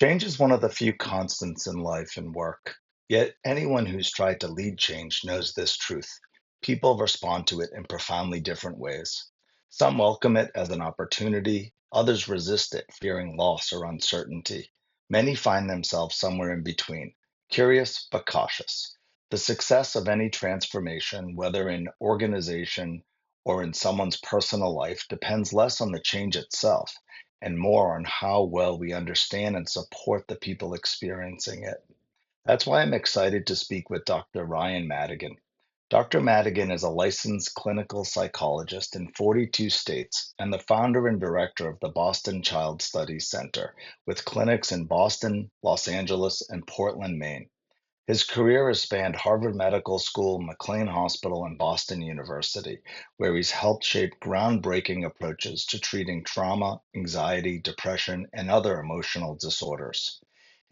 Change is one of the few constants in life and work. Yet, anyone who's tried to lead change knows this truth. People respond to it in profoundly different ways. Some welcome it as an opportunity, others resist it, fearing loss or uncertainty. Many find themselves somewhere in between, curious but cautious. The success of any transformation, whether in organization or in someone's personal life, depends less on the change itself and more on how well we understand and support the people experiencing it. That's why I'm excited to speak with Dr. Ryan Madigan. Dr. Madigan is a licensed clinical psychologist in 42 states and the founder and director of the Boston Child Studies Center, with clinics in Boston, Los Angeles, and Portland, Maine. His career has spanned Harvard Medical School, McLean Hospital, and Boston University, where he's helped shape groundbreaking approaches to treating trauma, anxiety, depression, and other emotional disorders.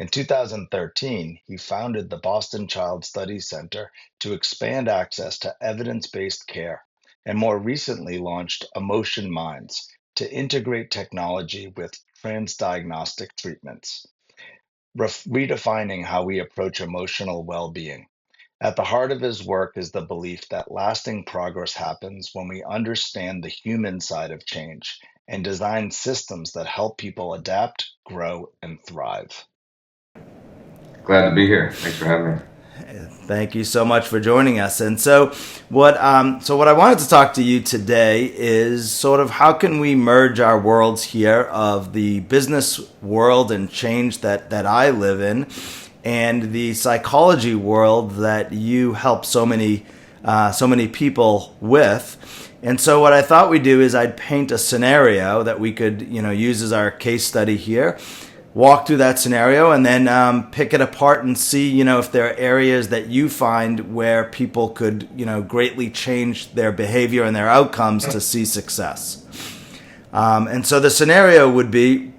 In 2013, he founded the Boston Child Studies Center to expand access to evidence based care, and more recently launched Emotion Minds to integrate technology with transdiagnostic treatments redefining how we approach emotional well being. At the heart of his work is the belief that lasting progress happens when we understand the human side of change and design systems that help people adapt, grow, and thrive. Glad to be here. Thanks for having me. Thank you so much for joining us. And so what I wanted to talk to you today is sort of how can we merge our worlds here of the business world and change that I live in, and the psychology world that you help so many people with. And so what I thought we'd do is I'd paint a scenario that we could use as our case study here, walk through that scenario, and then pick it apart and see, if there are areas that you find where people could, greatly change their behavior and their outcomes to see success. And so the scenario would be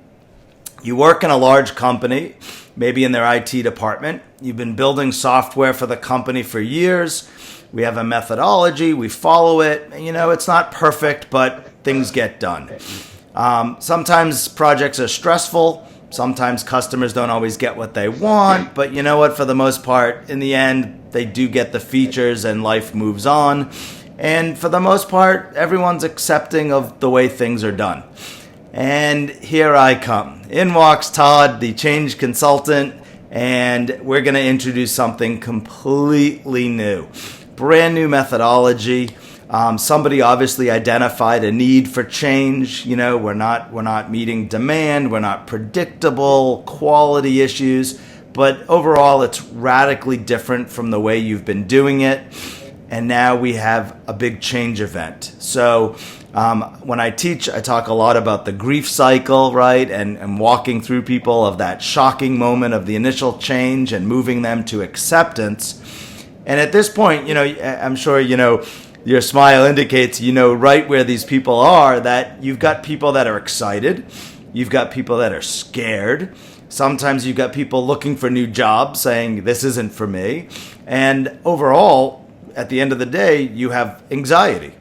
you work in a large company, maybe in their IT department. You've been building software for the company for years. We have a methodology, we follow it. It's not perfect, but things get done. Sometimes projects are stressful. Sometimes customers don't always get what they want, but you know what? For the most part, in the end, they do get the features and life moves on. And for the most part, everyone's accepting of the way things are done. And here I come. In walks Todd, the change consultant, and we're going to introduce something completely new. Brand new methodology. Somebody obviously identified a need for change. We're not meeting demand. We're not predictable, quality issues. But overall, it's radically different from the way you've been doing it. And now we have a big change event. So when I teach, I talk a lot about the grief cycle, right? And walking through people of that shocking moment of the initial change and moving them to acceptance. And at this point, I'm sure, your smile indicates, right where these people are, that you've got people that are excited. You've got people that are scared. Sometimes you've got people looking for new jobs saying, this isn't for me. And overall, at the end of the day, you have anxiety.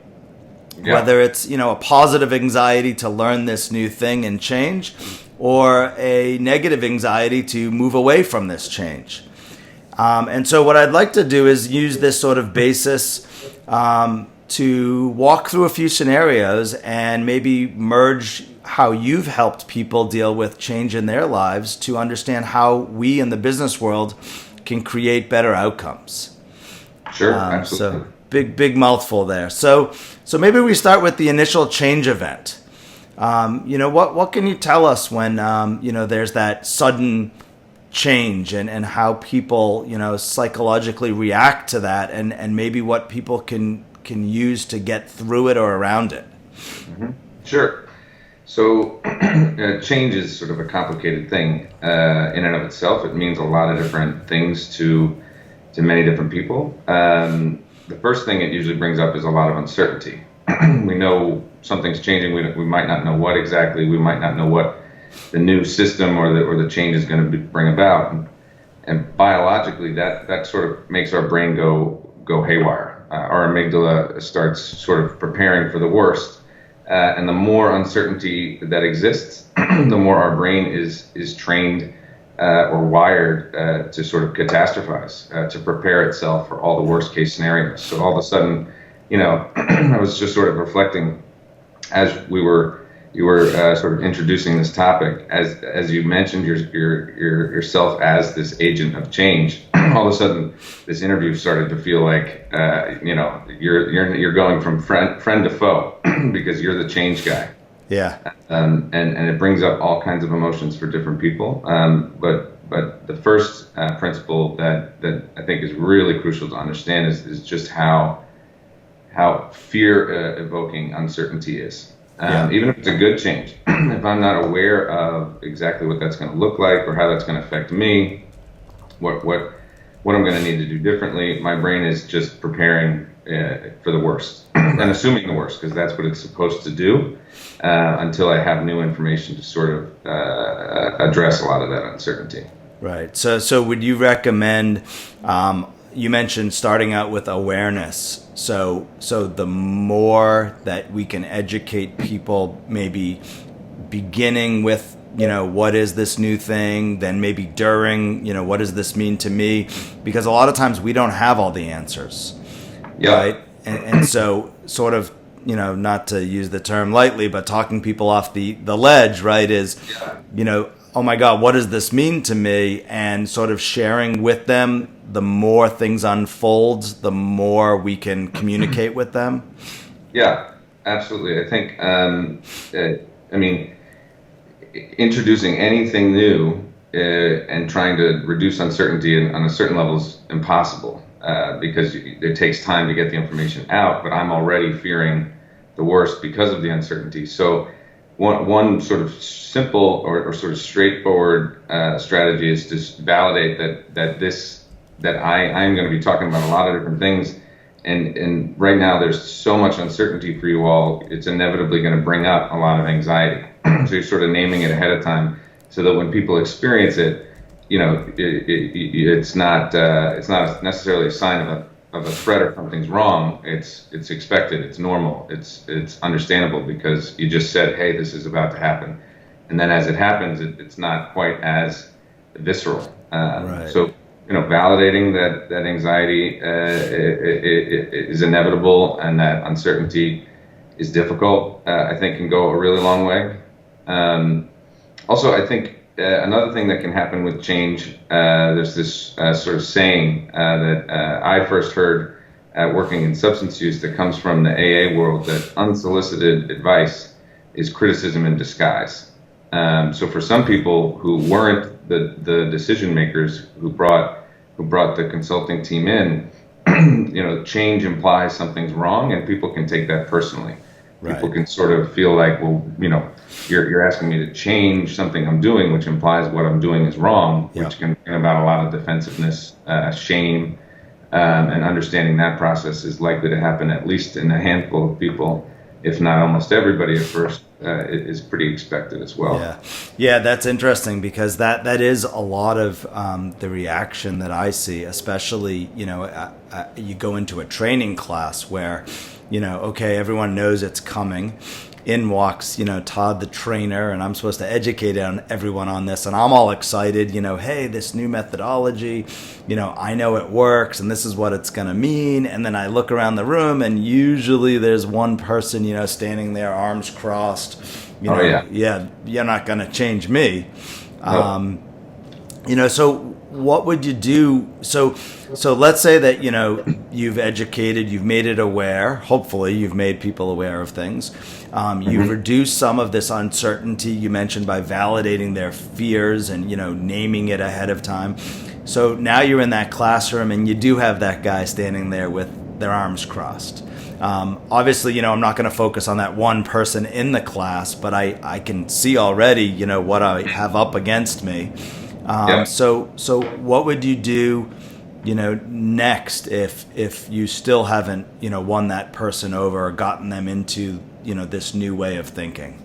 Yeah. Whether it's, a positive anxiety to learn this new thing and change, or a negative anxiety to move away from this change. And so what I'd like to do is use this sort of basis to walk through a few scenarios and maybe merge how you've helped people deal with change in their lives to understand how we in the business world can create better outcomes. Sure, absolutely. So big mouthful there. So maybe we start with the initial change event. What can you tell us when there's that sudden change and how people psychologically react to that, and maybe what people can use to get through it or around it? Mm-hmm. Sure. So change is sort of a complicated thing in and of itself. It means a lot of different things to many different people. The first thing it usually brings up is a lot of uncertainty. We know something's changing. We might not know what exactly. We might not know what the new system or the change is going to bring about. And biologically, that sort of makes our brain go haywire. Our amygdala starts sort of preparing for the worst. And the more uncertainty that exists, the more our brain is trained or wired to sort of catastrophize, to prepare itself for all the worst case scenarios. So all of a sudden, I was just sort of reflecting as you were sort of introducing this topic, as you mentioned yourself as this agent of change. All of a sudden, this interview started to feel like you're going from friend to foe because you're the change guy. Yeah. And it brings up all kinds of emotions for different people. But the first principle that I think is really crucial to understand is just how fear evoking uncertainty is. Even if it's a good change, if I'm not aware of exactly what that's going to look like or how that's going to affect me, what I'm going to need to do differently, my brain is just preparing for the worst and assuming the worst, because that's what it's supposed to do, until I have new information to sort of address a lot of that uncertainty. Right. So would you recommend? You mentioned starting out with awareness. So the more that we can educate people, maybe beginning with, what is this new thing? Then maybe during, what does this mean to me? Because a lot of times we don't have all the answers. Yeah. Right. And so sort of, not to use the term lightly, but talking people off the ledge, right, is, oh my God, what does this mean to me? And sort of sharing with them, the more things unfold, the more we can communicate with them. Yeah, absolutely. I think, introducing anything new and trying to reduce uncertainty on a certain level is impossible because it takes time to get the information out, but I'm already fearing the worst because of the uncertainty. So one sort of simple or sort of straightforward strategy is to validate that I'm going to be talking about a lot of different things, and right now there's so much uncertainty for you all. It's inevitably going to bring up a lot of anxiety. So you're sort of naming it ahead of time, so that when people experience it, it's not necessarily a sign of a threat or something's wrong. It's expected. It's normal. It's understandable because you just said, hey, this is about to happen, and then as it happens, it's not quite as visceral. Right. So validating that anxiety is inevitable and that uncertainty is difficult, I think can go a really long way. Also, I think another thing that can happen with change, there's this sort of saying that I first heard working in substance use that comes from the AA world, that unsolicited advice is criticism in disguise. So for some people who weren't the decision makers who brought the consulting team in, change implies something's wrong, and people can take that personally. Right. People can sort of feel like, well, you're asking me to change something I'm doing, which implies what I'm doing is wrong, which can bring about a lot of defensiveness, shame, and understanding that process is likely to happen at least in a handful of people, if not almost everybody at first. It is pretty expected as well. Yeah, that's interesting because that is a lot of the reaction that I see, especially, you go into a training class where, okay, everyone knows it's coming. In walks, Todd the trainer, and I'm supposed to educate everyone on this, and I'm all excited, hey, this new methodology, I know it works, and this is what it's going to mean. And then I look around the room, and usually there's one person, standing there, arms crossed, you're not going to change me. Nope. So what would you do? So let's say that, you've educated, you've made it aware, hopefully you've made people aware of things. You've reduced some of this uncertainty you mentioned by validating their fears and, naming it ahead of time. So now you're in that classroom and you do have that guy standing there with their arms crossed. Obviously, I'm not going to focus on that one person in the class, but I can see already, what I have up against me. So what would you do, next if you still haven't, won that person over or gotten them into, this new way of thinking?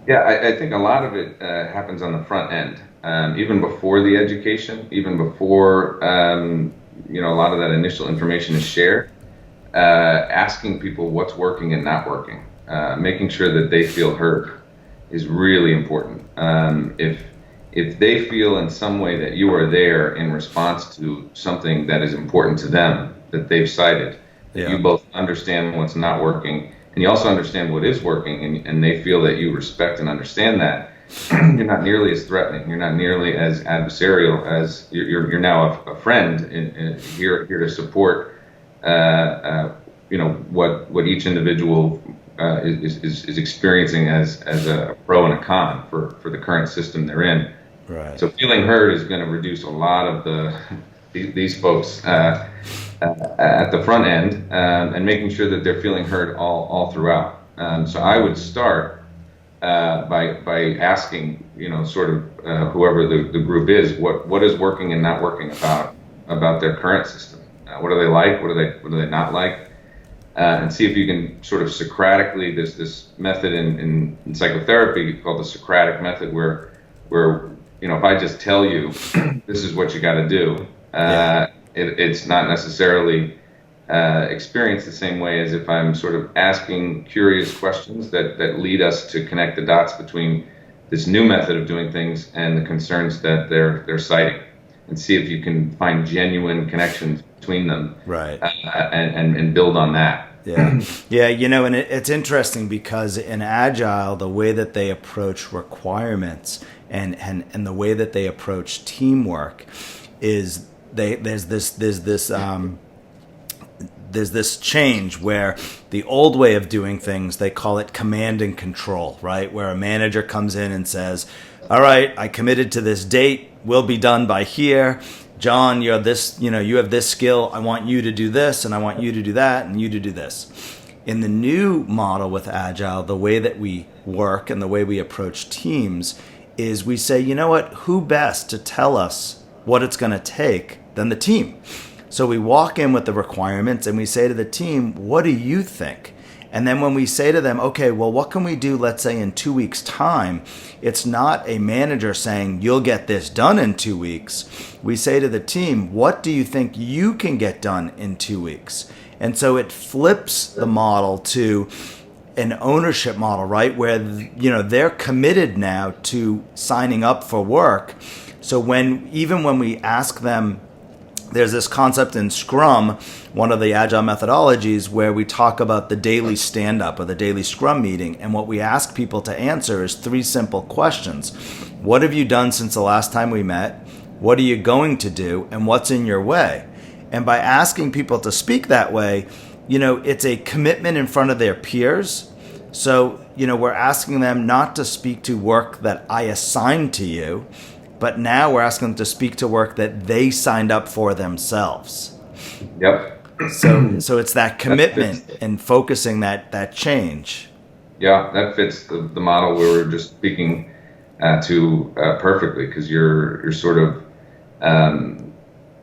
Yeah, I think a lot of it happens on the front end, even before the education, even before, a lot of that initial information is shared, asking people what's working and not working, if they feel in some way that you are there in response to something that is important to them that they've cited, that you both understand what's not working and you also understand what is working, and they feel that you respect and understand that, you're not nearly as threatening. You're not nearly as adversarial as you're now a friend here to support. What each individual is experiencing as a pro and a con for the current system they're in. Right. So feeling heard is going to reduce a lot of these folks at the front end, and making sure that they're feeling heard all throughout. So I would start by asking, sort of whoever the group is, what is working and not working about their current system. What do they like? What do they not like? And see if you can sort of Socratically, there's this method in psychotherapy called the Socratic method, where if I just tell you this is what you got to do, it's not necessarily experienced the same way as if I'm sort of asking curious questions that lead us to connect the dots between this new method of doing things and the concerns that they're citing, and see if you can find genuine connections between them, right? And build on that. Yeah, and it's interesting because in Agile, the way that they approach requirements and the way that they approach teamwork is there's this change where the old way of doing things, they call it command and control, right? Where a manager comes in and says, all right, I committed to this date, we'll be done by here. John, you have this skill. I want you to do this, and I want you to do that, and you to do this. In the new model with Agile, the way that we work and the way we approach teams is we say, you know what, who best to tell us what it's going to take than the team? So we walk in with the requirements and we say to the team, what do you think? And then when we say to them, okay, well, what can we do, let's say in 2 weeks' time? It's not a manager saying, you'll get this done in 2 weeks. We say to the team, what do you think you can get done in 2 weeks? And so it flips the model to an ownership model, right? Where, they're committed now to signing up for work. So even when we ask them, there's this concept in Scrum, one of the Agile methodologies, where we talk about the daily stand-up or the daily Scrum meeting. And what we ask people to answer is 3 simple questions. What have you done since the last time we met? What are you going to do? And what's in your way? And by asking people to speak that way, it's a commitment in front of their peers. So, we're asking them not to speak to work that I assigned to you, but now we're asking them to speak to work that they signed up for themselves. Yep. So it's that commitment and focusing that change. Yeah, that fits the model we were just speaking to perfectly, because you're sort of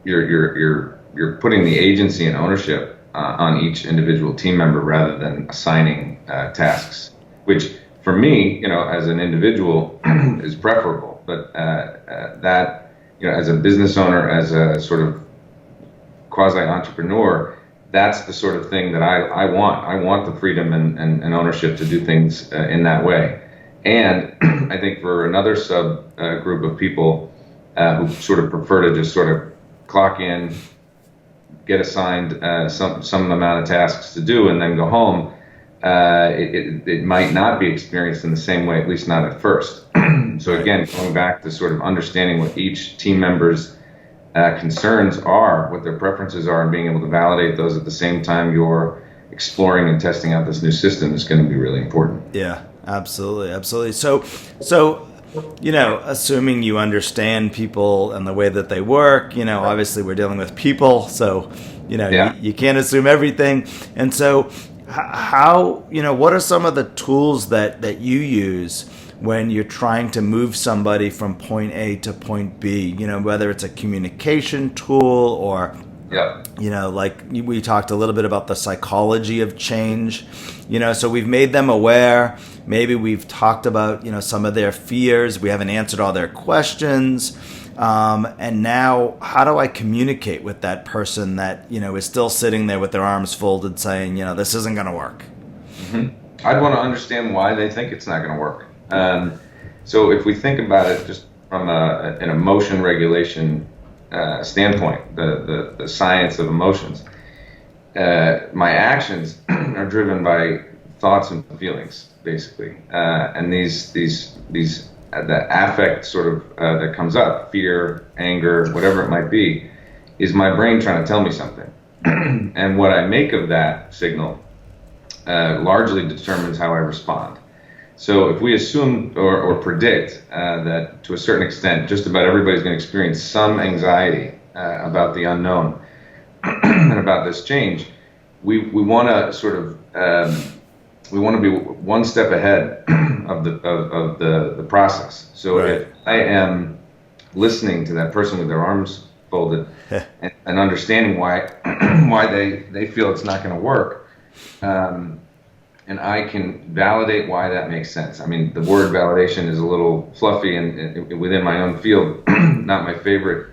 you're putting the agency and ownership on each individual team member rather than assigning tasks, which for me, as an individual is preferable. But that, as a business owner, as a sort of quasi-entrepreneur, that's the sort of thing that I want. I want the freedom and ownership to do things in that way. And I think for another group of people who sort of prefer to just sort of clock in, get assigned some amount of tasks to do, and then go home, it might not be experienced in the same way, at least not at first. So again, going back to sort of understanding what each team member's concerns are, what their preferences are, and being able to validate those at the same time you're exploring and testing out this new system is going to be really important. Yeah, absolutely. So assuming you understand people and the way that they work, obviously we're dealing with people, so you can't assume everything. And so how, what are some of the tools that you use when you're trying to move somebody from point A to point B, whether it's a communication tool or, like we talked a little bit about the psychology of change, so we've made them aware. Maybe we've talked about, some of their fears. We haven't answered all their questions. And now how do I communicate with that person that, is still sitting there with their arms folded saying, this isn't going to work? Mm-hmm. I'd want to understand why they think it's not going to work. So if we think about it just an emotion regulation standpoint, the science of emotions. My actions are driven by thoughts and feelings, basically, and these the affect sort of that comes up, fear, anger, whatever it might be, is my brain trying to tell me something, and what I make of that signal largely determines how I respond. So if we assume or predict that to a certain extent, just about everybody's going to experience some anxiety about the unknown and about this change, we want to sort of we want to be one step ahead of the process. So Right. if I am listening to that person with their arms folded and understanding why they feel it's not going to work. And I can validate why that makes sense. I mean, the word validation is a little fluffy and within my own field, not my favorite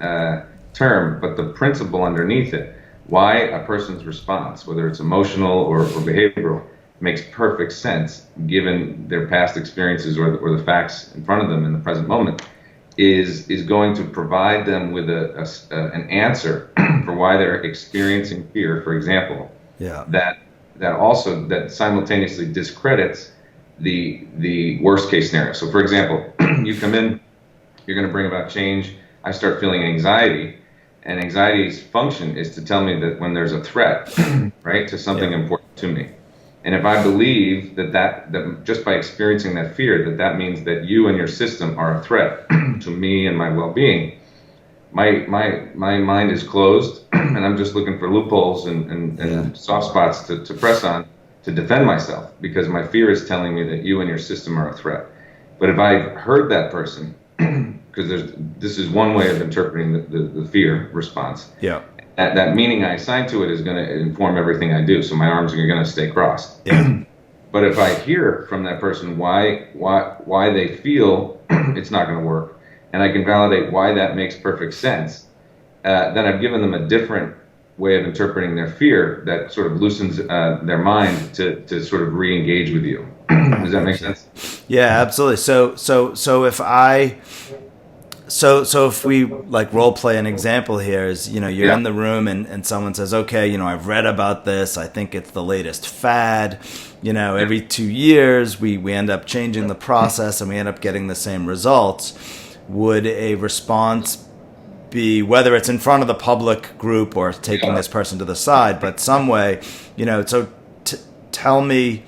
term, but the principle underneath it, why a person's response, whether it's emotional or behavioral, makes perfect sense given their past experiences or the facts in front of them in the present moment, is going to provide them with an answer for why they're experiencing fear, for example. Yeah. That simultaneously discredits the worst case scenario. So for example, you come in, you're going to bring about change. I start feeling anxiety, and anxiety's function is to tell me that when there's a threat, right, to something important to me. And if I believe that just by experiencing that fear, that means that you and your system are a threat to me and my well-being, my mind is closed, and I'm just looking for loopholes and soft spots to press on to defend myself, because my fear is telling me that you and your system are a threat. But if I've heard that person, because this is one way of interpreting the fear response. Yeah. That meaning I assign to it is going to inform everything I do. So my arms are going to stay crossed. Yeah. But if I hear from that person why they feel it's not going to work, and I can validate why that makes perfect sense, then I've given them a different way of interpreting their fear that sort of loosens their mind to sort of re-engage with you. Does that make sense? Yeah, absolutely. So if we like role play an example here is, you're in the room and someone says, okay, I've read about this. I think it's the latest fad. Every 2 years we end up changing the process and we end up getting the same results. Would a response be, whether it's in front of the public group or taking this person to the side, but some way, so tell me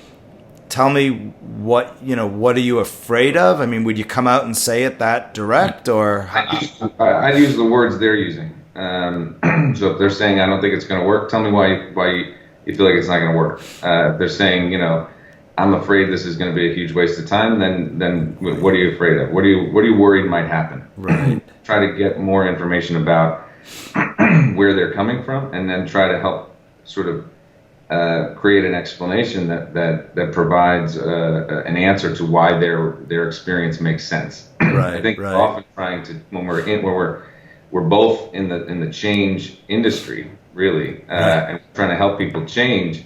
what are you afraid of? I mean, would you come out and say it that direct, or I'd use the words they're using. So if they're saying I don't think it's going to work, tell me why you feel like it's not going to work. If they're saying I'm afraid this is going to be a huge waste of time, then what are you afraid of? What are you worried might happen? Right. Try to get more information about where they're coming from, and then try to help sort of create an explanation that provides an answer to why their experience makes sense. Right. I think right. we're often trying to, when we're both in the change industry, really, and trying to help people change.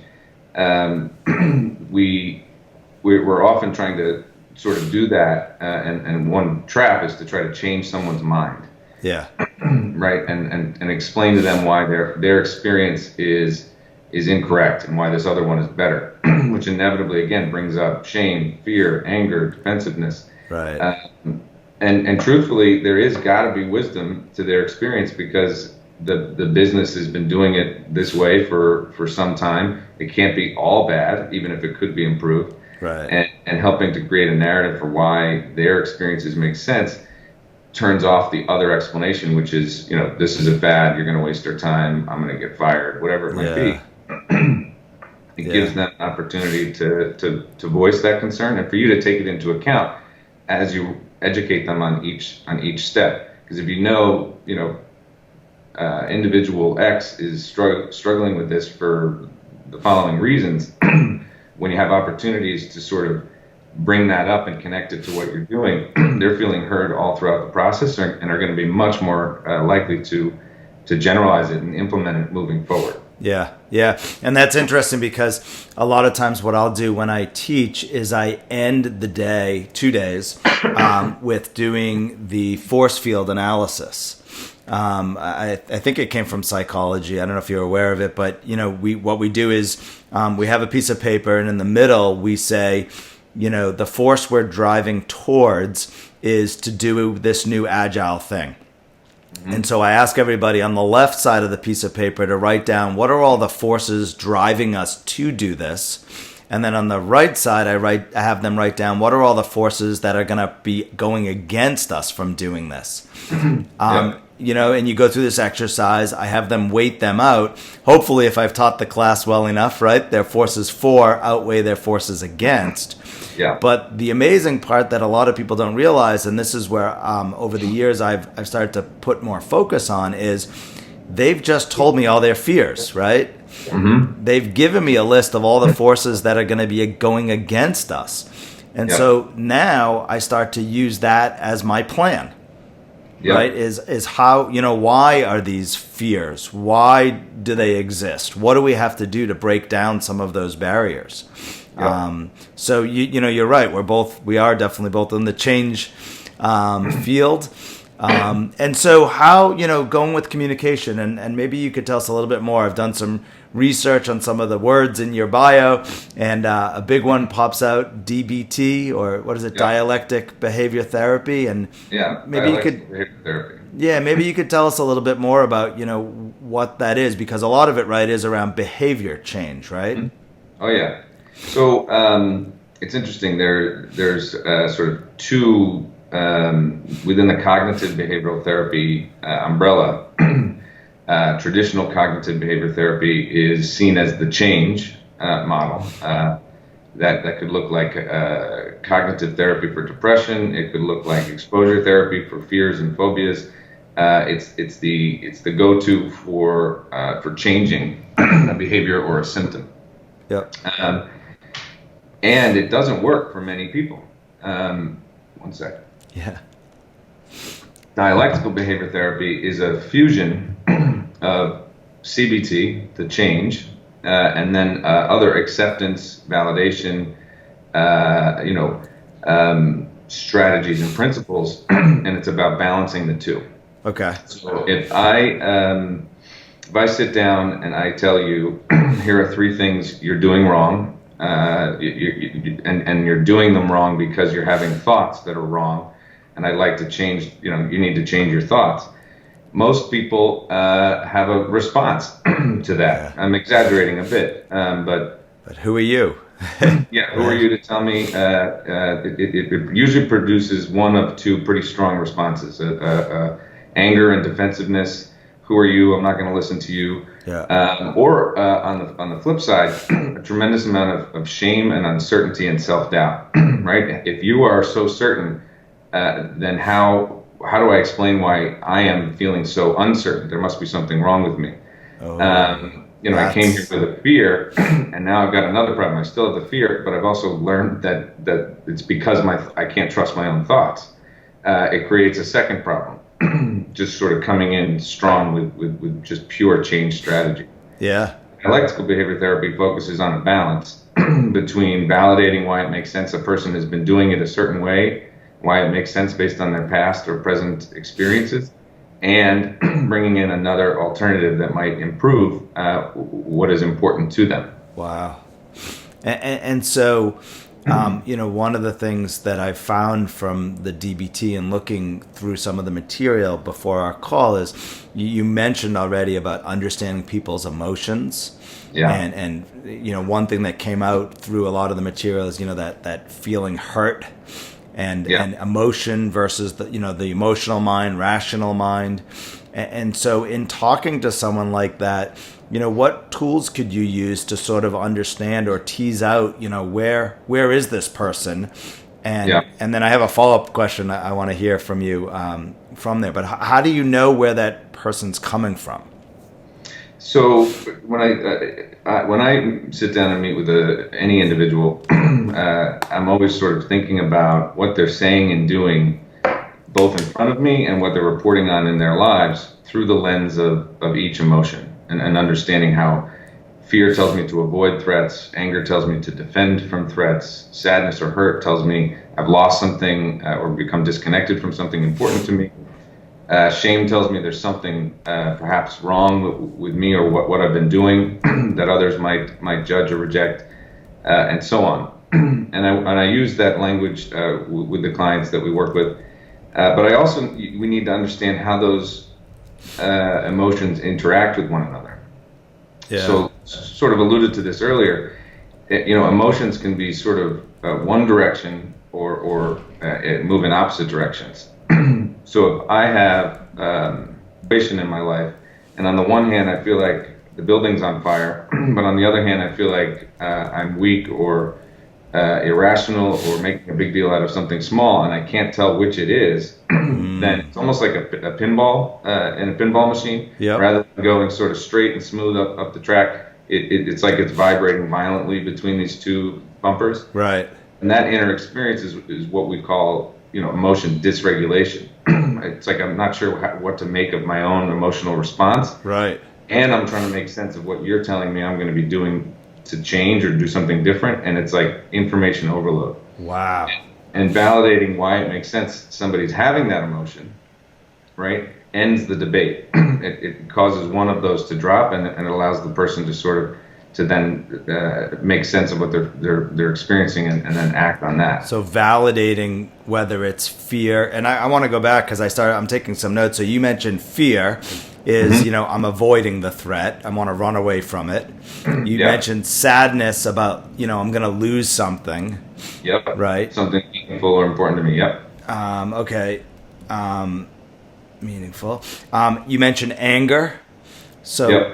We're often trying to sort of do that, and one trap is to try to change someone's mind. Yeah. Right, and explain to them why their experience is incorrect and why this other one is better, which inevitably again brings up shame, fear, anger, defensiveness. Right. And truthfully, there is got to be wisdom to their experience, because the business has been doing it this way for some time. It can't be all bad, even if it could be improved. Right. And helping to create a narrative for why their experiences make sense turns off the other explanation, which is, this is a fad, you're going to waste your time, I'm going to get fired, whatever it might be. It gives them an opportunity to voice that concern, and for you to take it into account as you educate them on each step. Because if individual X is struggling with this for the following reasons, when you have opportunities to sort of bring that up and connect it to what you're doing, they're feeling heard all throughout the process, and are going to be much more likely to generalize it and implement it moving forward. Yeah, yeah. And that's interesting because a lot of times what I'll do when I teach is I end the day, 2 days, with doing the force field analysis. I think it came from psychology. I don't know if you're aware of it, but what we do is we have a piece of paper, and in the middle we say, the force we're driving towards is to do this new agile thing. And so I ask everybody on the left side of the piece of paper to write down what are all the forces driving us to do this. And then on the right side, I have them write down what are all the forces that are going to be going against us from doing this. And you go through this exercise. I have them weight them out. Hopefully, if I've taught the class well enough, right, their forces for outweigh their forces against. Yeah. But the amazing part that a lot of people don't realize, and this is where over the years I've started to put more focus on, is they've just told me all their fears, right? Mm-hmm. They've given me a list of all the forces that are going to be going against us. And so now I start to use that as my plan. Right? Is how, why are these fears? Why do they exist? What do we have to do to break down some of those barriers? So you're right. We are definitely both in the change field. And so how, going with communication, and maybe you could tell us a little bit more. I've done some research on some of the words in your bio, and a big one pops out, DBT, or what is it, dialectic behavior therapy, and maybe you could, behavior therapy. Yeah, maybe you could tell us a little bit more about, what that is, because a lot of it, right, is around behavior change, right? Mm-hmm. Oh yeah. So it's interesting. There's sort of two within the cognitive behavioral therapy umbrella. Traditional cognitive behavior therapy is seen as the change model. That could look like cognitive therapy for depression. It could look like exposure therapy for fears and phobias. It's the go-to for changing a behavior or a symptom. Yep. And it doesn't work for many people. One second. Yeah. Dialectical behavior therapy is a fusion of CBT, the change, and then other acceptance, validation, strategies and principles, and it's about balancing the two. Okay. So if I sit down and I tell you, here are 3 things you're doing wrong, and you're doing them wrong because you're having thoughts that are wrong, and I'd like to change, you need to change your thoughts. Most people have a response to that. I'm exaggerating a bit, but who are you? Who are you to tell me? It usually produces one of 2 pretty strong responses: anger and defensiveness. Who are you? I'm not going to listen to you. Yeah. Or on the flip side, a tremendous amount of shame and uncertainty and self-doubt. Right? If you are so certain, then how do I explain why I am feeling so uncertain? There must be something wrong with me. I came here with a fear, and now I've got another problem. I still have the fear, but I've also learned that it's because I can't trust my own thoughts. It creates a second problem, just sort of coming in strong with just pure change strategy. Yeah. Dialectical behavior therapy focuses on a balance between validating why it makes sense a person has been doing it a certain way, why it makes sense based on their past or present experiences, and bringing in another alternative that might improve what is important to them. Wow. And so, one of the things that I found from the DBT and looking through some of the material before our call is you mentioned already about understanding people's emotions. Yeah. And one thing that came out through a lot of the material is, that feeling hurt and emotion versus the emotional mind, rational mind. And so in talking to someone like that, what tools could you use to sort of understand or tease out, where is this person? And then I have a follow-up question I want to hear from you from there. But how do you know where that person's coming from? So when I sit down and meet with any individual, I'm always sort of thinking about what they're saying and doing, both in front of me and what they're reporting on in their lives through the lens of each emotion. and understanding how fear tells me to avoid threats, anger tells me to defend from threats, sadness or hurt tells me I've lost something or become disconnected from something important to me. Shame tells me there's something perhaps wrong with me or what I've been doing that others might judge or reject, and so on. And I use that language with the clients that we work with. But we need to understand how those emotions interact with one another. Yeah. So, sort of alluded to this earlier. Emotions can be sort of one direction or move in opposite directions. So if I have situation in my life, and on the one hand I feel like the building's on fire, but on the other hand I feel like I'm weak or irrational or making a big deal out of something small, and I can't tell which it is, then it's almost like a pinball in a pinball machine. Yep. Rather than going sort of straight and smooth up the track, it's like it's vibrating violently between these two bumpers. Right. And that inner experience is what we call, emotion dysregulation. It's like I'm not sure what to make of my own emotional response. Right. And I'm trying to make sense of what you're telling me I'm going to be doing to change or do something different. And it's like information overload. Wow. And validating why it makes sense somebody's having that emotion, right, ends the debate. It causes one of those to drop, and it allows the person to sort of to then make sense of what they're experiencing and then act on that. So validating whether it's fear, and I want to go back because I'm taking some notes. So you mentioned fear is, I'm avoiding the threat. I want to run away from it. You mentioned sadness about, I'm going to lose something. Yep. Right. Something meaningful or important to me. Yep. Okay. Meaningful. You mentioned anger. So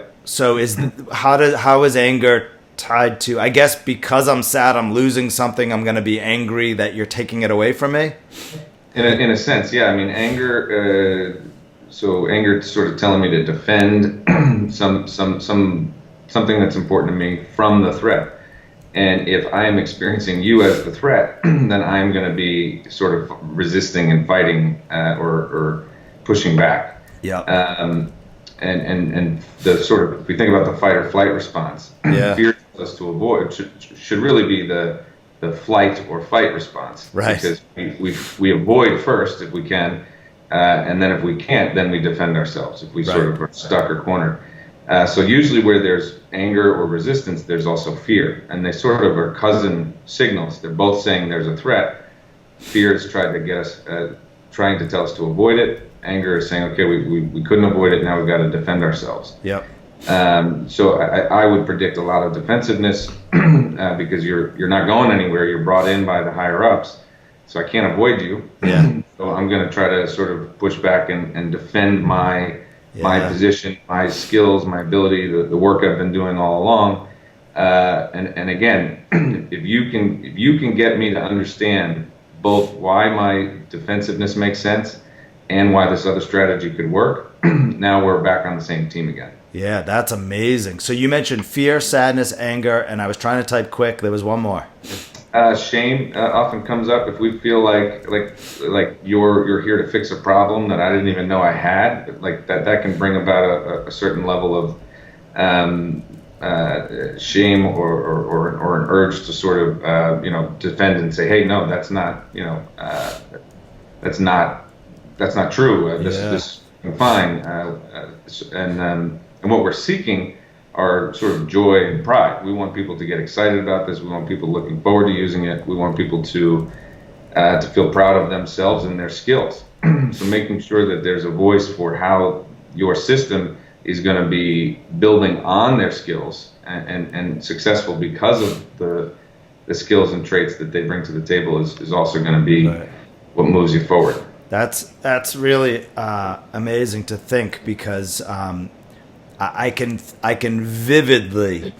how is anger tied to? I guess because I'm sad, I'm losing something. I'm going to be angry that you're taking it away from me. In a sense, yeah. I mean, anger. So anger is sort of telling me to defend something that's important to me from the threat. And if I am experiencing you as the threat, then I'm going to be sort of resisting and fighting or pushing back. Yeah. And the sort of, if we think about the fight or flight response, fear tells us to avoid should really be the flight or fight response. Right. Because we avoid first if we can, and then if we can't, then we defend ourselves if we sort of are stuck or cornered. So usually where there's anger or resistance, there's also fear, and they sort of are cousin signals. They're both saying there's a threat. Fear is trying to get us, trying to tell us to avoid it. Anger is saying, okay, we couldn't avoid it. Now we've got to defend ourselves. Yep. So I would predict a lot of defensiveness because you're not going anywhere. You're brought in by the higher ups, so I can't avoid you. Yeah. So I'm going to try to sort of push back and defend my position, my skills, my ability, the work I've been doing all along. And again, if you can get me to understand both why my defensiveness makes sense and why this other strategy could work, now we're back on the same team again. Yeah, that's amazing. So you mentioned fear, sadness, anger, and I was trying to type quick. There was one more. Shame often comes up if we feel like you're here to fix a problem that I didn't even know I had. Like that can bring about a certain level of shame or an urge to sort of defend and say, hey, no, that's not that's not true. This is fine. And what we're seeking are sort of joy and pride. We want people to get excited about this. We want people looking forward to using it. We want people to feel proud of themselves and their skills. So making sure that there's a voice for how your system is going to be building on their skills and successful because of the skills and traits that they bring to the table is also going to be what moves you forward. That's really amazing to think because I can vividly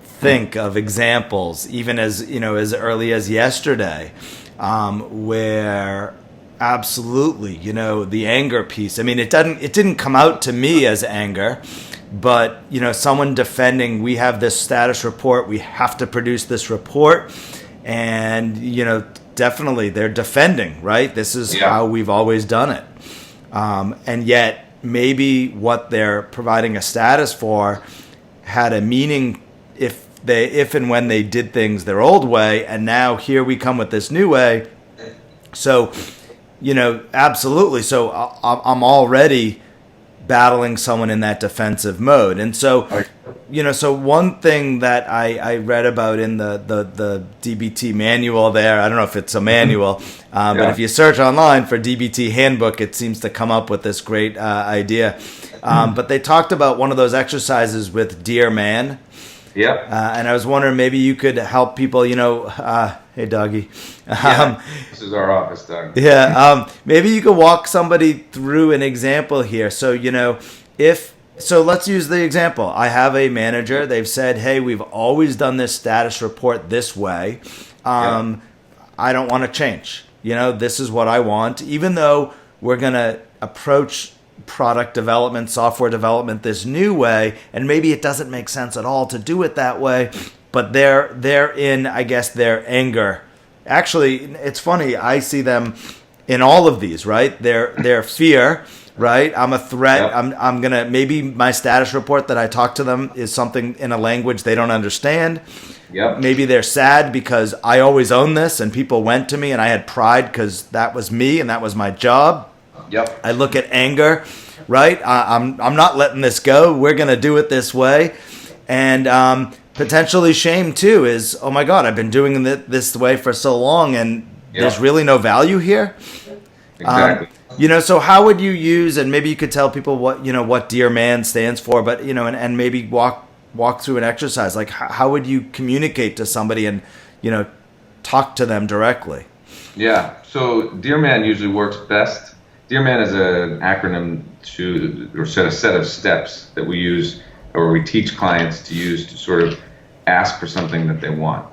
think of examples, even as early as yesterday, where absolutely, the anger piece. I mean, it didn't come out to me as anger, but someone defending. We have this status report. We have to produce this report, and definitely they're defending. Right, this is how we've always done it, and yet maybe what they're providing a status for had a meaning if and when they did things their old way, and now here we come with this new way. So, absolutely. So I'm already battling someone in that defensive mode. And so, so one thing that I read about in the DBT manual there, I don't know if it's a manual, but if you search online for DBT handbook, it seems to come up with this great idea. But they talked about one of those exercises with Dear Man. Yeah. And I was wondering, maybe you could help people, hey, doggy. This is our office, Doug. Yeah. Maybe you could walk somebody through an example here. So, so let's use the example. I have a manager. They've said, hey, we've always done this status report this way. I don't want to change. This is what I want. Even though we're going to approach product development, software development this new way, and maybe it doesn't make sense at all to do it that way, but they're in, I guess, their anger. Actually, it's funny, I see them in all of these, right? Their fear, right? I'm a threat. Yep. I'm gonna, maybe my status report that I talk to them is something in a language they don't understand. Yep. Maybe they're sad because I always own this and people went to me and I had pride because that was me and that was my job. Yep. I look at anger, right? I'm not letting this go. We're going to do it this way. And potentially shame too is, oh my God, I've been doing it this way for so long and there's really no value here. Exactly. So how would you use, and maybe you could tell people what Dear Man stands for, but, and maybe walk through an exercise. Like how would you communicate to somebody and, talk to them directly? Yeah. So Dear Man usually works best. Dear Man is an acronym or set of steps that we use, or we teach clients to use to sort of ask for something that they want.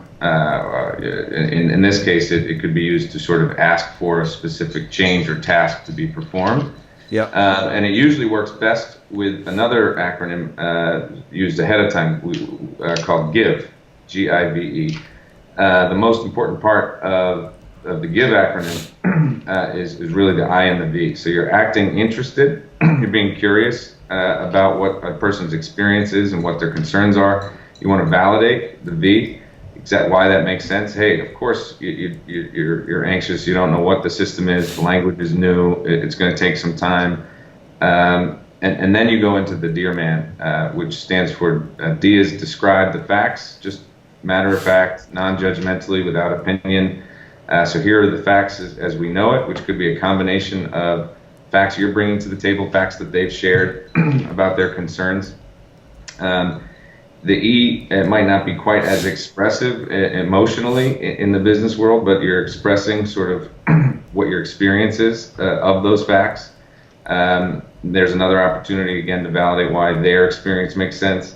In this case, it could be used to sort of ask for a specific change or task to be performed. Yep. And it usually works best with another acronym used ahead of time called GIVE, G-I-V-E. The most important part of the GIVE acronym is really the I and the V. So you're acting interested, you're being curious about what a person's experience is and what their concerns are. You want to validate the V, why that makes sense. Hey, of course you're anxious, you don't know what the system is, the language is new, it's going to take some time. And then you go into the Dear Man, which stands for D is describe the facts, just matter of fact, non-judgmentally, without opinion. So here are the facts as we know it, which could be a combination of facts you're bringing to the table, facts that they've shared about their concerns. The E, it might not be quite as expressive emotionally in the business world, but you're expressing sort of what your experience is of those facts. There's another opportunity, again, to validate why their experience makes sense.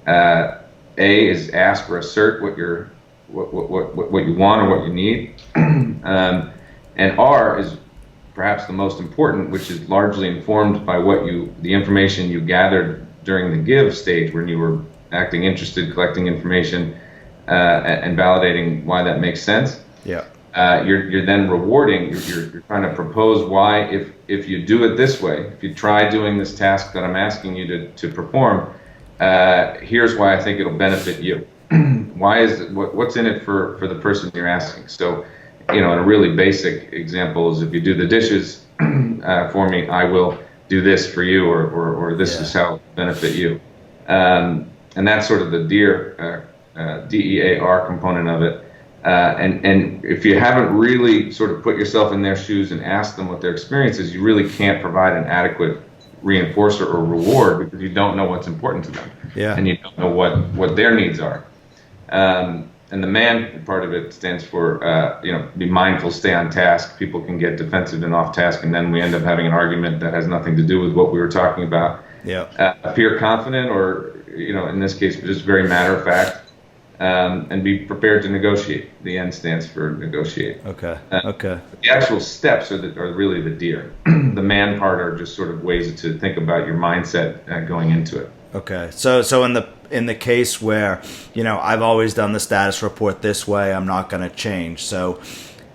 A is ask or assert what you want or what you need. And R is perhaps the most important, which is largely informed by the information you gathered during the give stage when you were acting interested, collecting information, and validating why that makes sense. Yeah. You're then rewarding. You're trying to propose why, if you do it this way, if you try doing this task that I'm asking you to perform, here's why I think it'll benefit you. What's in it for the person you're asking? So, in a really basic example is if you do the dishes for me, I will do this for you, or this is how it'll benefit you. And that's sort of the Dear, D-E-A-R component of it. And if you haven't really sort of put yourself in their shoes and asked them what their experience is, you really can't provide an adequate reinforcer or reward because you don't know what's important to them. Yeah. And you don't know what their needs are. And the man part of it stands for, be mindful, stay on task. People can get defensive and off task, and then we end up having an argument that has nothing to do with what we were talking about. Yeah. Appear confident, or, in this case, just very matter of fact, and be prepared to negotiate. The N stands for negotiate. Okay. The actual steps are really the Dear. The man part are just sort of ways to think about your mindset going into it. Okay. So in the case where, I've always done the status report this way, I'm not going to change. So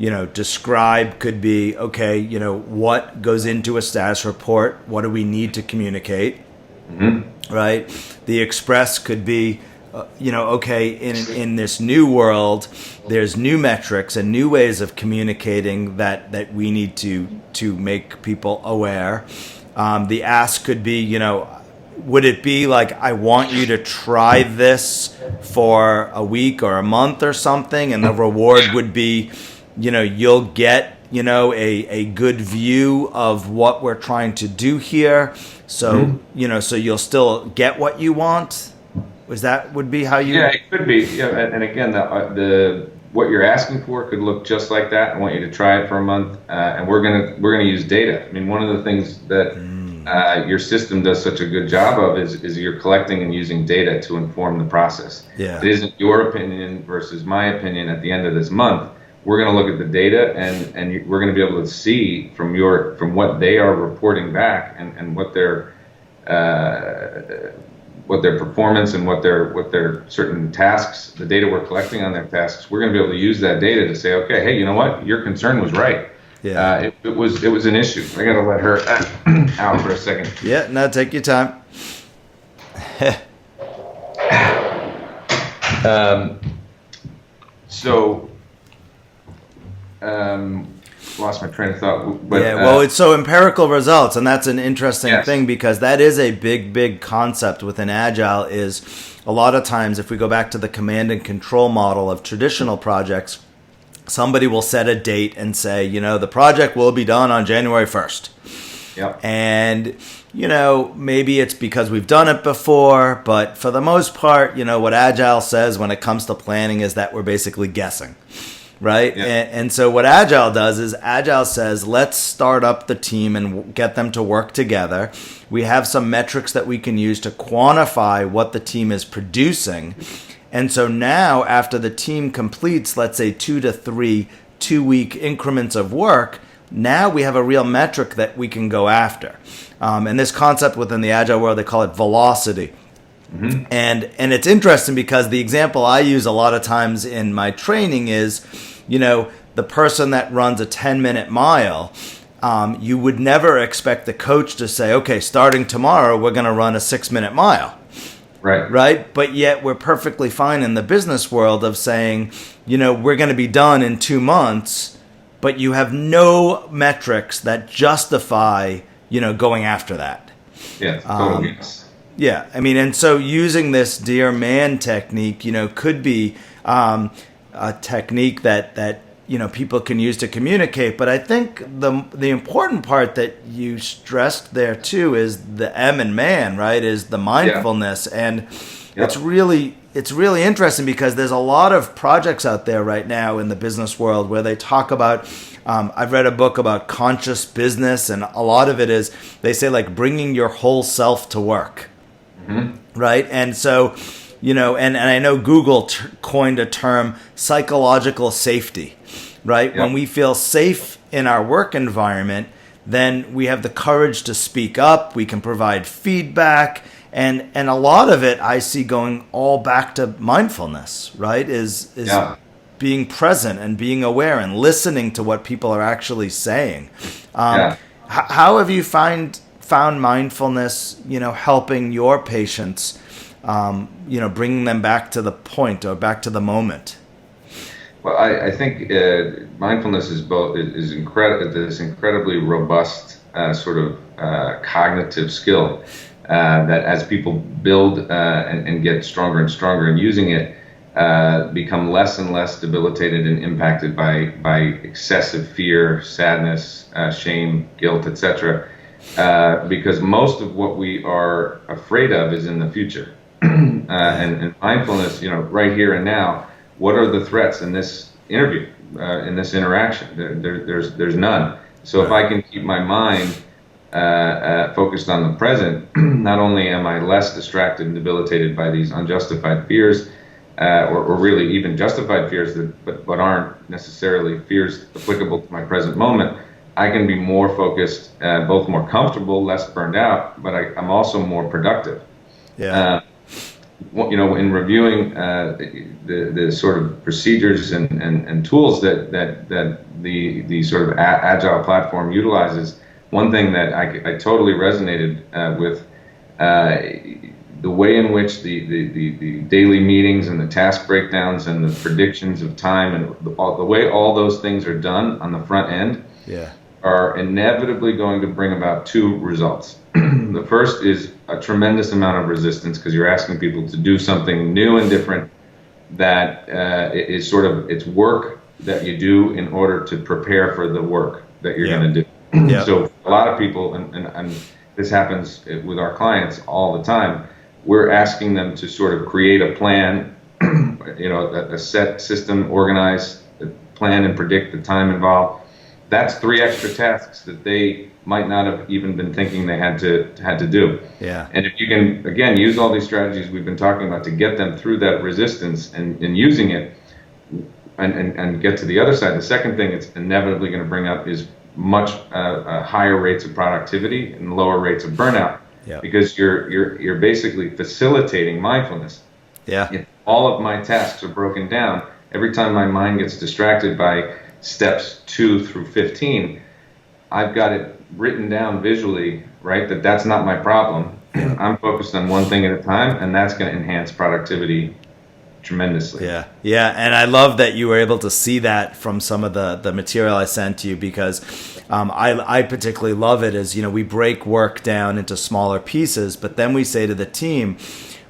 Describe could be, okay, what goes into a status report? What do we need to communicate? Right? The express could be, okay, in this new world, there's new metrics and new ways of communicating that we need to make people aware. The ask could be, would it be like, I want you to try this for a week or a month or something, and the reward would be, you'll get, a good view of what we're trying to do here. So, so you'll still get what you want. Would be how you? Yeah, it could be. Yeah, and again, the what you're asking for could look just like that. I want you to try it for a month, and we're gonna use data. I mean, one of the things that your system does such a good job of is you're collecting and using data to inform the process. Yeah. It isn't your opinion versus my opinion at the end of this month. We're going to look at the data, and we're going to be able to see from what they are reporting back, and what their performance and what their certain tasks, the data we're collecting on their tasks. We're going to be able to use that data to say, okay, hey, you know what, your concern was right. Yeah. It was an issue. I got to let her out for a second. Yeah. No, take your time. Lost my train of thought. But, it's so empirical results, and that's an interesting thing, because that is a big concept within Agile. Is a lot of times, if we go back to the command and control model of traditional projects, somebody will set a date and say, the project will be done on January 1st. Yep. And, maybe it's because we've done it before, but for the most part, what Agile says when it comes to planning is that we're basically guessing. Right? Yeah. And so what Agile does is Agile says, let's start up the team and get them to work together. We have some metrics that we can use to quantify what the team is producing. And so now, after the team completes, let's say 2 to 3 2-week increments of work, now we have a real metric that we can go after. And this concept within the Agile world, they call it velocity. Mm-hmm. And it's interesting because the example I use a lot of times in my training is, the person that runs a 10-minute mile, you would never expect the coach to say, okay, starting tomorrow, we're going to run a 6-minute mile. Right. But yet we're perfectly fine in the business world of saying, we're going to be done in 2 months, but you have no metrics that justify, going after that. Yeah, totally. Yeah, I mean, and so using this dear man technique, could be a technique that people can use to communicate. But I think the important part that you stressed there too is the M in man, right? Is the mindfulness, and it's really interesting because there's a lot of projects out there right now in the business world where they talk about. I've read a book about conscious business, and a lot of it is they say like bringing your whole self to work. Mm-hmm. Right. And so, and I know Google coined a term, psychological safety, right? Yep. When we feel safe in our work environment, then we have the courage to speak up. We can provide feedback. And a lot of it I see going all back to mindfulness, right? Is being present and being aware and listening to what people are actually saying. How have you found mindfulness, helping your patients, bringing them back to the point or back to the moment? Well, I think mindfulness is this incredibly robust sort of cognitive skill that as people build and get stronger and stronger in using it, become less and less debilitated and impacted by excessive fear, sadness, shame, guilt, etc. Because most of what we are afraid of is in the future. And mindfulness, right here and now, what are the threats in this interview, in this interaction? There's none. So if I can keep my mind focused on the present, not only am I less distracted and debilitated by these unjustified fears, or really even justified fears but aren't necessarily fears applicable to my present moment, I can be more focused, both more comfortable, less burned out, but I'm also more productive. Yeah. in reviewing the sort of procedures and tools that the sort of agile platform utilizes, one thing that I totally resonated with, the way in which the daily meetings and the task breakdowns and the predictions of time and the way all those things are done on the front end, Yeah. are inevitably going to bring about two results. The first is a tremendous amount of resistance, because you're asking people to do something new and different that is sort of, it's work that you do in order to prepare for the work that you're going to do. Yeah. So a lot of people, and this happens with our clients all the time, we're asking them to sort of create a plan, a set system, organize, plan and predict the time involved. That's 3 extra tasks that they might not have even been thinking they had to do. Yeah. And if you can, again, use all these strategies we've been talking about to get them through that resistance and using it and get to the other side, the second thing it's inevitably going to bring up is much higher rates of productivity and lower rates of burnout. Yeah. Because you're basically facilitating mindfulness. Yeah. If all of my tasks are broken down, every time my mind gets distracted by steps 2 through 15, I've got it written down visually, right? That's not my problem. I'm focused on one thing at a time, and that's going to enhance productivity tremendously. Yeah. Yeah. And I love that you were able to see that from some of the material I sent you, because I particularly love it as, we break work down into smaller pieces, but then we say to the team,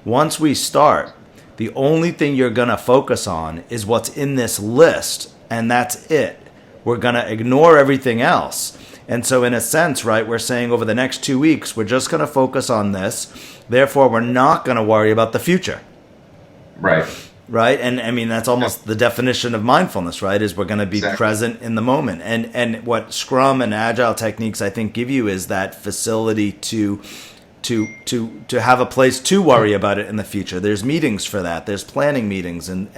once we start, the only thing you're going to focus on is what's in this list, and that's it. We're going to ignore everything else. And so in a sense, right, we're saying over the next 2 weeks, we're just going to focus on this. Therefore, we're not going to worry about the future. Right. Right. And I mean, that's almost the definition of mindfulness, right? Is we're going to be Exactly. present in the moment. And what Scrum and Agile techniques, I think, give you is that facility to have a place to worry about it in the future. There's meetings for that. There's planning meetings, and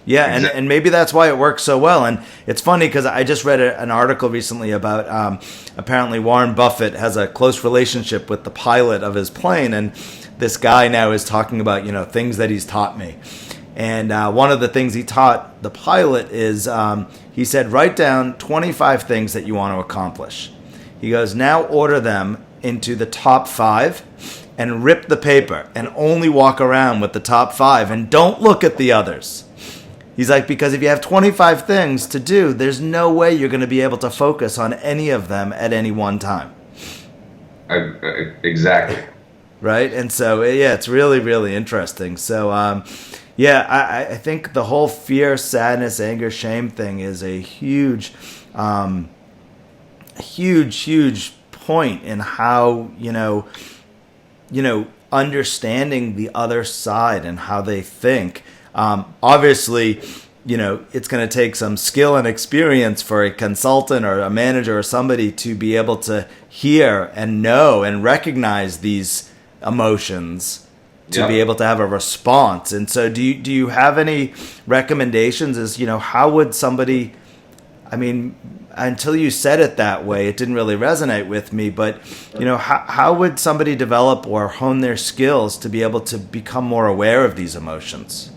maybe that's why it works so well. And it's funny because I just read an article recently about apparently Warren Buffett has a close relationship with the pilot of his plane, and this guy now is talking about things that he's taught me. And one of the things he taught the pilot is he said, write down 25 things that you want to accomplish. He goes, now order them into the top 5 and rip the paper and only walk around with the top 5 and don't look at the others. He's like, because if you have 25 things to do, there's no way you're going to be able to focus on any of them at any one time. Exactly. Right? And so, yeah, it's really, really interesting. So, I think the whole fear, sadness, anger, shame thing is a huge point in how, understanding the other side and how they think. Obviously, it's going to take some skill and experience for a consultant or a manager or somebody to be able to hear and know and recognize these emotions to be able to have a response. And so do you have any recommendations as, how would somebody, I mean, until you said it that way, it didn't really resonate with me, but, how would somebody develop or hone their skills to be able to become more aware of these emotions?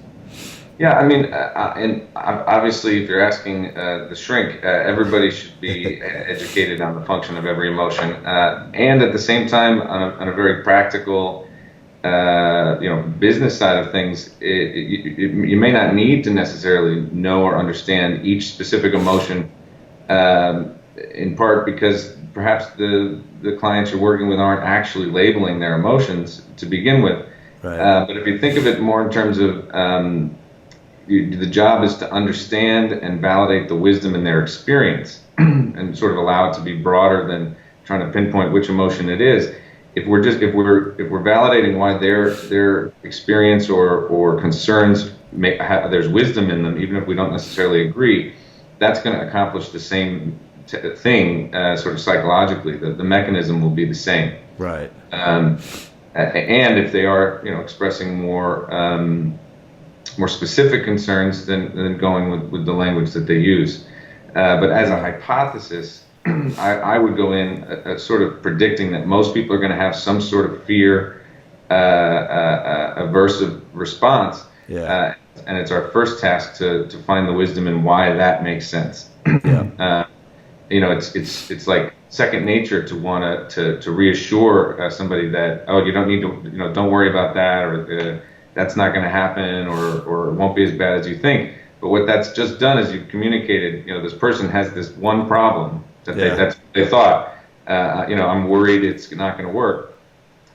Yeah, I mean, and obviously, if you're asking the shrink, everybody should be educated on the function of every emotion, and at the same time, on a very practical, business side of things, you may not need to necessarily know or understand each specific emotion, in part because perhaps the clients you're working with aren't actually labeling their emotions to begin with. Right. But if you think of it more in terms of the job is to understand and validate the wisdom in their experience and sort of allow it to be broader than trying to pinpoint which emotion it is. If we're validating why their experience or concerns there's wisdom in them, even if we don't necessarily agree, that's going to accomplish the same thing sort of psychologically. The mechanism will be the same. Right. And if they are expressing more specific concerns than going with the language that they use. But as a hypothesis, I would go in sort of predicting that most people are going to have some sort of fear aversive response. Yeah. And it's our first task to find the wisdom in why that makes sense. Yeah. It's like second nature to want to reassure somebody that, oh, you don't need to, don't worry about that, or that's not going to happen, or it won't be as bad as you think. But what that's just done is you've communicated, this person has this one problem that they thought, I'm worried it's not going to work.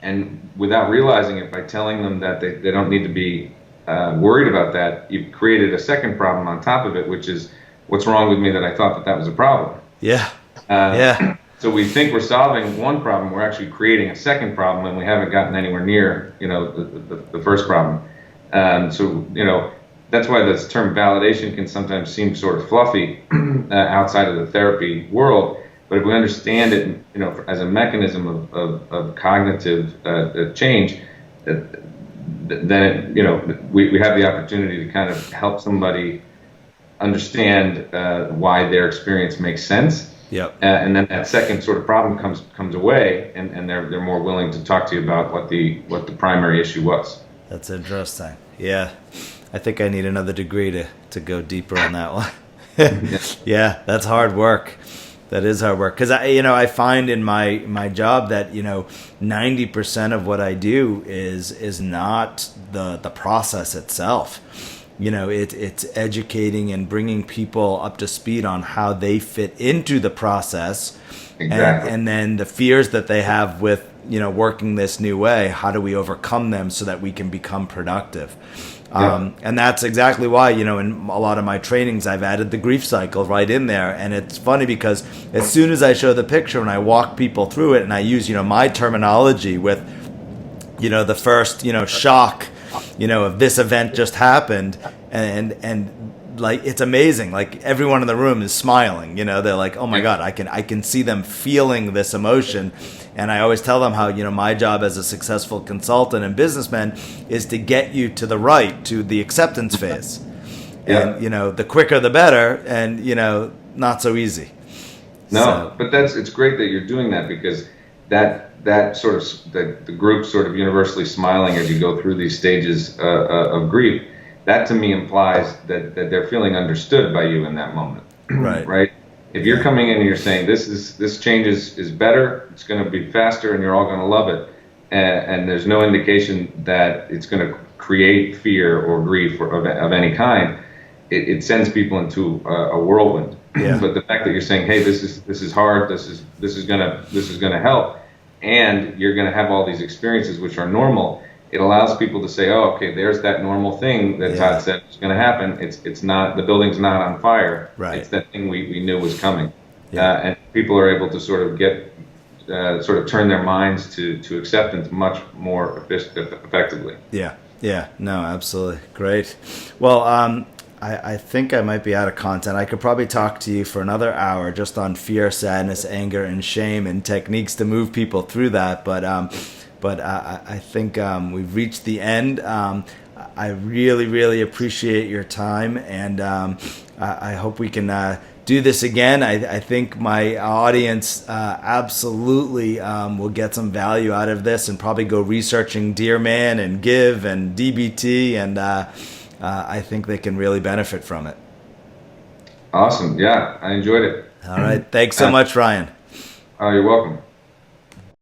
And without realizing it, by telling them that they don't need to be worried about that, you've created a second problem on top of it, which is, what's wrong with me that I thought that was a problem? Yeah. Yeah. So we think we're solving one problem, we're actually creating a second problem, and we haven't gotten anywhere near, the first problem. That's why this term validation can sometimes seem sort of fluffy outside of the therapy world. But if we understand it, as a mechanism of cognitive change, then we have the opportunity to kind of help somebody understand why their experience makes sense. Yep. And then that second sort of problem comes away, and they're more willing to talk to you about what the primary issue was. That's interesting. Yeah. I think I need another degree to go deeper on that one. Yeah, that's hard work. That is hard work. Because I find in my job that 90% of what I do is not the process itself. It's educating and bringing people up to speed on how they fit into the process. Exactly. And then the fears that they have with working this new way. How do we overcome them so that we can become productive? And that's exactly why, in a lot of my trainings, I've added the grief cycle right in there. And it's funny because as soon as I show the picture and I walk people through it and I use, my terminology with, the first, shock, of this event just happened, and like, it's amazing. Like, everyone in the room is smiling, they're like, oh my God, I can see them feeling this emotion. And I always tell them how, my job as a successful consultant and businessman is to get you to the acceptance phase. Yeah. And, the quicker the better, and, not so easy. No, but it's great that you're doing that, because that sort of, the group sort of universally smiling as you go through these stages of grief, that to me implies that they're feeling understood by you in that moment. Right. Right? If you're coming in and you're saying this change is better, it's going to be faster, and you're all going to love it, and there's no indication that it's going to create fear or grief of any kind, it sends people into a whirlwind. Yeah. But the fact that you're saying, hey, this is hard, this is gonna help, and you're gonna have all these experiences which are normal, it allows people to say, oh, okay, there's that normal thing that Todd said was going to happen. It's not, the building's not on fire. Right. It's that thing we knew was coming. Yeah. And people are able to sort of turn their minds to acceptance much more effectively. Yeah. Yeah. No, absolutely. Great. Well, I think I might be out of content. I could probably talk to you for another hour just on fear, sadness, anger, and shame, and techniques to move people through that. But I think we've reached the end. I really, really appreciate your time, and I hope we can do this again. I think my audience absolutely will get some value out of this, and probably go researching Dear Man and Give and DBT, and I think they can really benefit from it. Awesome. Yeah, I enjoyed it. All right. Thanks so much, Ryan. Oh, you're welcome.